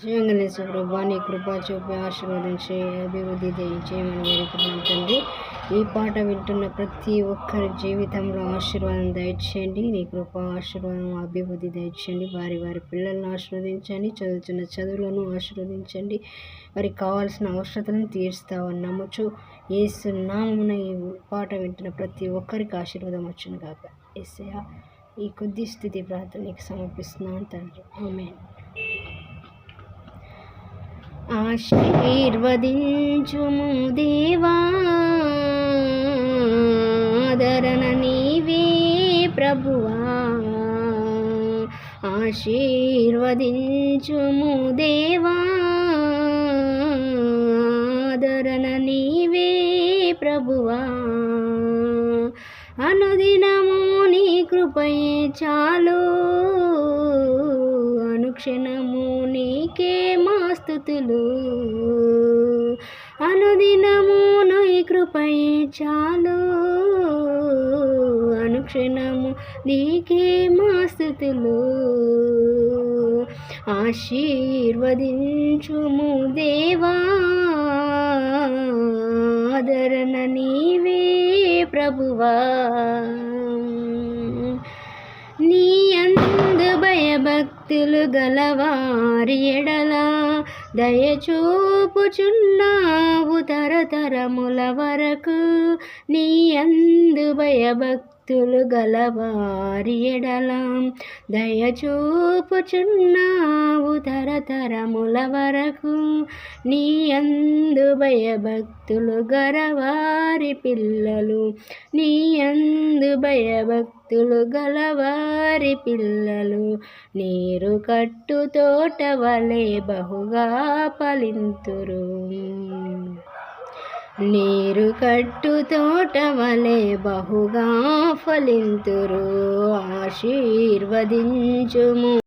జీవంగలేసు ప్రభా, నీ కృపా చూపి ఆశీర్వదించి అభివృద్ధి దయచేయమని వేడుకుంటున్నాం తండ్రి. ఈ పాట వింటున్న ప్రతి ఒక్కరి జీవితంలో ఆశీర్వాదం దయచేయండి. నీ కృప ఆశీర్వాదం అభివృద్ధి దయచేయండి. వారి వారి పిల్లలను ఆశీర్వదించండి. చదువుతున్న చదువులను ఆశీర్వదించండి. వారికి కావాల్సిన అవసరతలను తీరుస్తావని నమ్ముచు యేసు నామమున ఈ పాట వింటున్న ప్రతి ఒక్కరికి ఆశీర్వాదం వచ్చును గాక. యేసయ్యా, ఈ కొద్ది స్థితి ప్రార్థన నీకు సమర్పిస్తున్నాను తండ్రి. ఆమేన్. ఆశీర్వదించుము దేవా, ఆదరణ నీవే ప్రభువా. ఆశీర్వదించుము దేవా, ఆదరణ నీవే ప్రభువా. అనుదినము నీ కృపయే చాలు, అనుక్షణము నీకే మా స్తుతులు. అనుదినము నీ కృపయే చాలు, అనుక్షణము నీకే మా స్తుతులు. ఆశీర్వదించుము దేవా, ఆదరణ నీవే ప్రభువా. నీ అందు భయభక్తులు గలవారి ఎడల దయచూపుచున్నావు తరతరముల వరకు. నీ అందు భయభక్తులు గలవారి ఎడల దయచూపుచున్నావు తరతరముల వరకు. నీ అందు భయభక్తులు గలవారి పిల్లలు, నీ అందు భయభక్తులు గలవారి పిల్లలు నీరు కట్టు తోట వలె బహుగా ఫలింతురు. నీరు కట్టు తోట వలె బహుగా ఫలింతురు. ఆశీర్వదించుము